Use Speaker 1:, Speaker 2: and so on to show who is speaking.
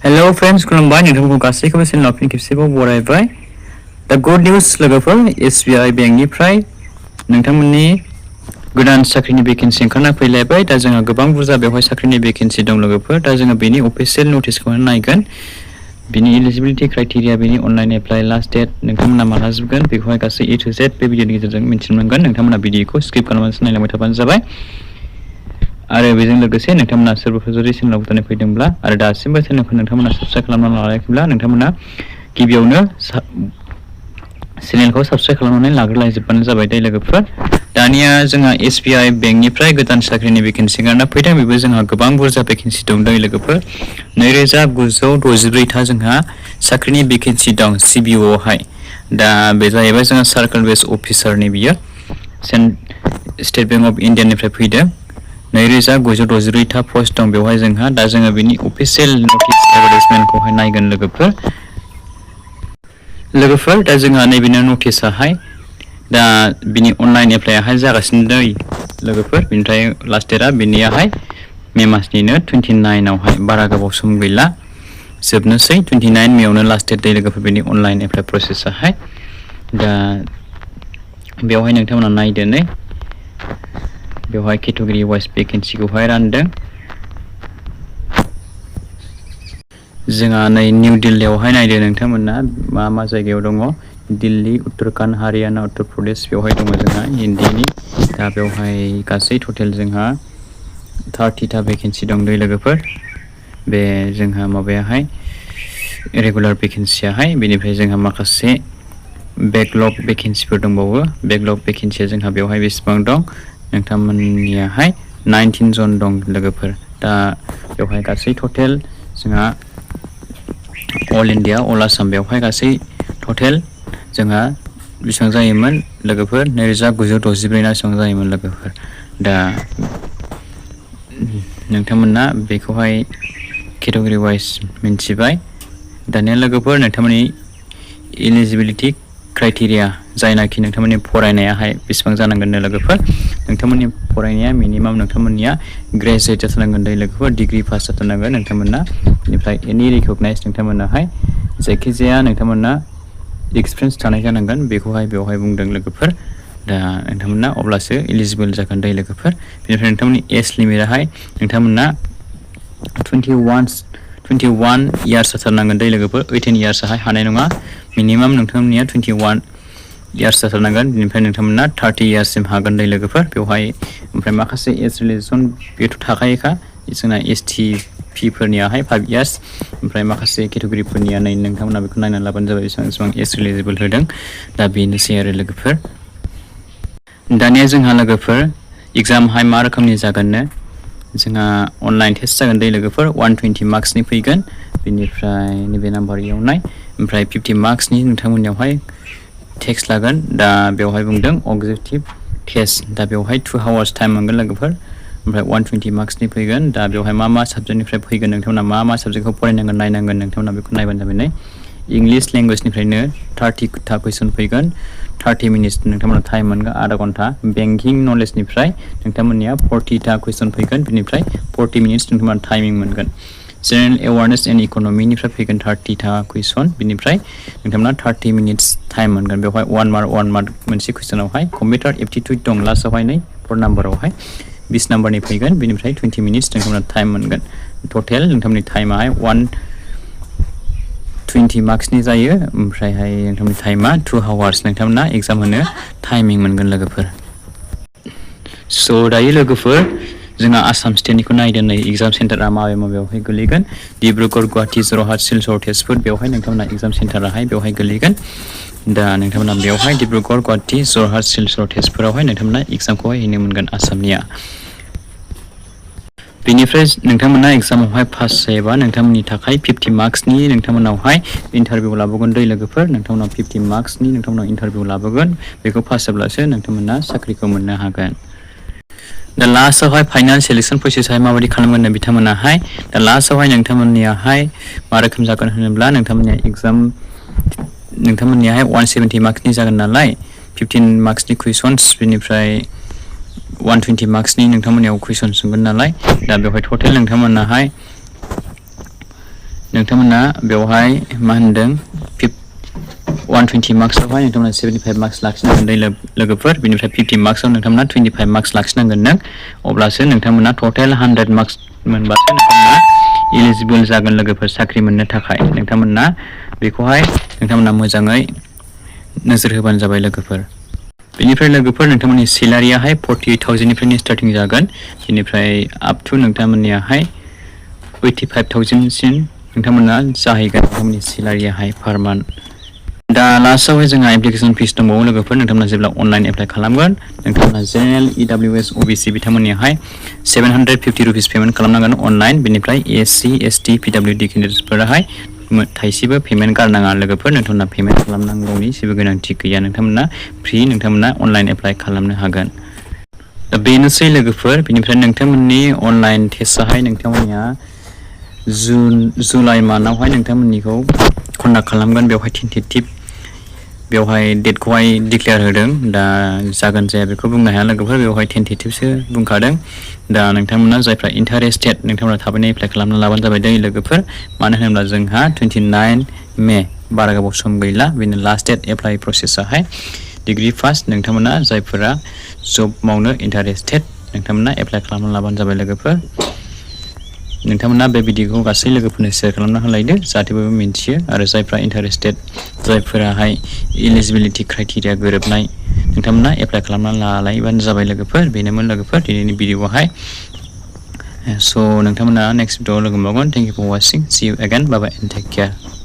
Speaker 1: Hello friends, खुलुमबाय नोंथांखौ गासैखौबो चेनेल फिन खेबसेबाव बरायबाय। दा गुड निउज लोगोफोर SBI बेंकनिफ्राय नोंथांमोननि गोदान साख्रिनि भेकेन्सि ओंखारना फैलायबाय। दा जोंहा गोबां बुरजा बेवहाय साख्रिनि भेकेन्सि दं लोगोफोर। दा जोङो बेनि अफिशियेल नटिसखौ नायगोन। बिनि एलिजिबिलिटि क्राइटेरिया, बिनि अनलाइन एप्लाइ लास्ट डेट, नोंथांमोना माला जोबगोन बेखौहाय गासै A to Z बे भिडिअनि गेजेरजों मिन्थिनो मोनगोन। नोंथांमोना भिडिअखौ स्किप खालामनानै नायलांबाय थाबानो जाबाय। आरो बेजों लोगोसे नोंथांमोना सोरबाफोर जुदि चेनेलाव गोदानै फैदोंब्ला आरो दासिमबो चेनेलखौ नोंथांमोना साबस्क्राइब खालामनानै लायाखैब्ला नोंथांमोना गिबियावनो चेनेलखौ साबस्क्राइब खालामनानै लाग्रोलायजोबबानो जाबाय दे लोगोफोर। दानिया जोंहा SBI बेंकनिफ्राय गोदान साख्रिनि भेकेन्सि ओंखारना फैदों। बेबो जोंहा गोबां बुरजा भेकेन्सि दं लोगोफोर। 2994 जोंहा साख्रिनि भेकेन्सि दं CBO आवहाय। दा बे जाहैबाय जोंहा सार्केल बेस अफिसारनि बियो स्टेट बेंक अफ इण्डियानिफ्राय फैदों। 2964 पस्ट दं बेवहाय जोंहा। दा जोङो बिनि अफिशियेल नटिस एडभार्टाइजमेन्टखौहाय नायगोन लोगोफोर। दा जोंहा नैबेनो नटिसाहाय दा बिनि अनलाइन एप्लाइआहाय जागासिनो दं लोगोफोर। बिनिफ्राय लास्ट डेटआ बिनियाहाय मे मासनिनो 29 आवहाय, बारा गोबाव सम गैला, जोबनोसै। 29 मेआवनो लास्ट डेट लोगोफोर बेनि अनलाइन एप्लाइ प्रसेसाहाय। दा बेवहाय नोंथांमोना नायदो नै, बेवहाय केटेगरि वाइज भेकेन्सिखौहाय रानदों। जोंहा नै निउ दिल्लीयावहाय नायदो नोंथांमोना मा जायगायाव दङ। दिल्ली, उत्तराखन्ड, हारियाना, उत्तर प्रदेश बेवहाय दङ जोंहा हिन्दीनि। दा बेवहाय गासै टटेल जोंहा 30टा भेकेन्सि दं लोगोफोर। बे जोंहा माबायाहाय रेगुलार भेकेन्सियाहाय। बेनिफ्राय जोंहा माखासे बेकलग भेकेन्सिफोर दंबावो। बेकलग भेकेन्सिया जोंहा बेवहाय बेसेबां दं नोंथांमोननियाहाय 19 जन दं लोगोफोर। दा बेवहाय गासै टटेल जोंहा अल इण्डिया, अल आसाम बेवहाय गासै टटेल जोंहा बेसेबां जायोमोन लोगोफोर 2964 ना बेसेबां जायोमोन लोगोफोर। दा नोंथांमोना बेखौहाय केटेगरि वाइज मिन्थिबाय। दानिया लोगोफोर नोंथांमोननि एलिजिबिलिटि क्राइटेरिया, जायनाखि नोंथांमोननि फरायनायाहाय बेसेबां जानांगोन लोगोफोर। नोंथांमोननि फरायनाया मिनिमाम नोंथांमोननिया ग्रेजुवेट जाथारनांगोन लोगोफोर, डिग्रि पास जाथारनांगोन नोंथांमोना। बेनिफ्राय एनि रिकगनाइज नोंथांमोनाहाय जायखिजाया नोंथांमोना एक्सपिरियेन्स थानाय जानांगोन, बेखौहाय बेवहाय बुंदों लोगोफोर। दा नोंथांमोना अब्लासो एलिजिबोल जागोन लोगोफोर। बेनिफ्राय नोंथांमोननि एज लिमिटाहाय नोंथांमोना 21 इयार्स जाथारनांगोन लोगोफोर। 18 इयार्सआहाय हानाय नङा। मिनिमाम नोंथांमोननिया 21 इयार्स जाथारनांगोन। बेनिफ्राय नोंथांमोना 30 इयार्ससिम हागोन लोगोफोर बेवहाय। ओमफ्राय माखासे एज रिलेक्सन बेथ' थाखायोखा। जोंना ST फोरनियाहाय 5 इयार्स। ओमफ्राय माखासे केटेगरिफोरनिया नै नोंथांमोना बेखौ नायनानै लाबानो जाबाय बेसेबां एज रिलेजिबोल होदों। दा बेनोसै आरो लोगोफोर। दानिया जोंहा लोगोफोर एग्जामहाय मा रोखोमनि जागोननो, जोंहा अनलाइन टेस्ट जागोन लोगोफोर। 120 मार्क्सनि फैगोन। बेनिफ्राय नैबे नाम्बार एवनाय, ओमफ्राय 50 मार्क्सनि नोंथांमोननियावहाय टेक्स्ट लागोन। दा बेवहाय बुंदों अबजेक्टिभ टेस्ट। दा बेवहाय 2 आवार्स टाइम मोनगोन लोगोफोर। ओमफ्राय 120 मार्क्सनि फैगोन। दा बेवहाय मा साबजेक्टनिफ्राय फैगोन नोंथांमोना मा साबजेक्टखौ फरायनांगोन नायनांगोन नोंथांमोना बेखौ नायबानो जाबाय। इंलिश लेंगुवेजनिफ्रायनो 30टा कुइसन फैगोन। 30 मिनिट्स नोंथांमोना टाइम मोनगोन, आधा घन्टा। बेंकिं नलेजनिफ्राय नोंथांमोननिया 40टा कुइसन फैगोन। बिनिफ्राय 40 मिनिट्स नोंथांमोना टाइमिं मोनगोन। जेनेरेल एवारनेस एन्ड इक'नमिनिफ्राय फैगोन 30टा कुइसन। बिनिफ्राय नोंथांमोना 30 मिनिट्स टाइम मोनगोन। बेवहाय 1 मार्क मोनसे कुइसनावहाय। कम्पिउटार एप्टिटिउड दं लास्टआवहाय 4 नाम्बारावहाय 20 नाम्बारनि फैगोन। बिनिफ्राय 20 मिनिट्स नोंथांमोना टाइम मोनगोन। टटेल नोंथांमोननि टाइमाहाय 120 मार्क्सनि जायो। ओमफ्रायहाय नोंथांमोननि टाइमा 2 आवार्स नोंथांमोना एग्जाम होनो टाइमिं मोनगोन लोगोफोर। स' दायो लोगोफोर जोंहा आसाम स्टेटनिखौ नायदों नै एग्जाम सेन्टारा माबायावहाय गोलैगोन। डिब्रुगड़, गुवाहाटि, जरहाट, सिलचर, तेजपुर बेवहाय नोंथांमोना एग्जाम सेन्टाराहाय बेवहाय गोलैगोन। दा नोंथांमोना बेवहाय डिब्रुगड़, गुवाहाटि, जरहाट, सिलचर, तेजपुरावहाय नोंथांमोना एग्जामखौहाय हैनो मोनगोन आसामनिया। बेनिफ्राय नोंथांमोना एग्जामावहाय पास जायोबा नोंथांमोननि थाखाय 50 मार्क्सनि नोंथांमोनावहाय इन्टारभिउ लाबोगोन लोगोफोर। नोंथांमोनाव 50 मार्क्सनि नोंथांमोनाव इन्टारभिउ लाबोगोन। बेखौ पास जाब्लासो नोंथांमोना साख्रिखौ मोननो हागोन। दा लास्टआवहाय फाइनाल सेलेक्सन प्रसेसआहाय माबायदि खालामगोन बिथांमोनाहाय। दा लास्टआवहाय नोंथांमोननियाहाय मा रोखोम जागोन होनोब्ला नोंथांमोननियाहाय 170 मार्क्सनि जागोन नालाय 15 मार्क्सनि कुइसन्स। बेनिफ्राय 120 मार्क्सनि नोंथांमोननियाव कुइसन सोंगोन नालाय। दा बेवहाय टटेल नोंथांमोना बेवहाय मा होनदों 120 मार्क्सआवहाय नोंथांमोना 75 मार्क्स लाखिनांगोन दै लोगोफोर बेनिफ्राय 50 मार्क्सआव नोंथांमोना 25 मार्क्स लाखिनांगोन नों अब्लासो नोंथांमोना टटेल 100 मार्क्स मोनबासो नोंथांमोना एलिजिबल जागोन लोगोफोर साख्रि मोननो थाखाय नोंथांमोना बेखौहाय नोंथांमोना मोजाङै नोजोर होबानो जाबाय लोगोफोर बेनिफ्राय लोगोफोर नोंथांमोननि सेलारियाहाय 48,000 निफ्रायनो स्टार्टिं जागोन बेनिफ्राय आप टु नोंथांमोननियाहाय 85,000 सिम नोंथांमोना जाहैगोन नोंथांमोननि सेलारियाहाय पार मान्थ दा लास्टआवहाय जोंहा एप्लिकेसन फिस दंबावो लोगोफोर नोंथांमोना जेब्ला अनलाइन एप्लाइ खालामगोन नोंथांमोना general EWS OBC बिथांमोननियाहाय 750 rupees payment खालामनांगोन अनलाइन बेनिफ्राय SC ST PWD केन्डिडेट्सफोराहाय थाइसेबो पेमेन्ट गारनाङा लोगोफोर नोंथांमोना पेमेन्ट खालामनांगौनि जेबो गोनांथि गैया नोंथांमोना फ्रि नोंथांमोना अनलाइन एप्लाइ खालामनो हागोन दा बेनोसै लोगोफोर बेनिफ्राय नोंथांमोननि अनलाइन टेस्टआहाय नोंथांमोननिया जुलाइ मान्थआवहाय नोंथांमोननिखौ कन्डाक्ट खालामगोन बेवहाय टेन्टेटिभ बेवहाय डेटखौहाय डिक्लेयार होदों दा जागोन जाया बेखौ बुंनो हाया लोगोफोर बेवहाय टेन्टेटिभसो बुंखादों दा नोंथांमोना जायफ्रा इन्टारेस्टेड नोंथांमोना थाबैनो एप्लाइ खालामना लाबानो जाबाय दै लोगोफोर मानो होनोब्ला जोंहा 29 मे बारा गोबाव सम गैला बेनो लास्ट डेट एप्लाइ प्रसेसआहाय डिग्री पास नोंथांमोना जायफोरा जब मावनो इन्टारेस्टेड नोंथांमोना एप्लाइ खालामना लाबानो जाबाय लोगोफोर नोंथांमोना बे भिडिअखौ गासै लोगोफोरनो शेयार खालामना होलायदो जाहाथे बयबो मिन्थियो आरो जायफ्रा इन्टारेस्टेड जायफोराहाय इलिजिबिलिटि क्राइटेरिया गोरोबनाय नोंथांमोना एप्लाइ खालामना लालायबानो जाबाय लोगोफोर बेनोमोन लोगोफोर दिनैनि भिडिअआवहाय स' नोंथांमोना नेक्स्ट भिडिअआव लोगो मोनबावगोन thank you for watching see you again bye bye and take care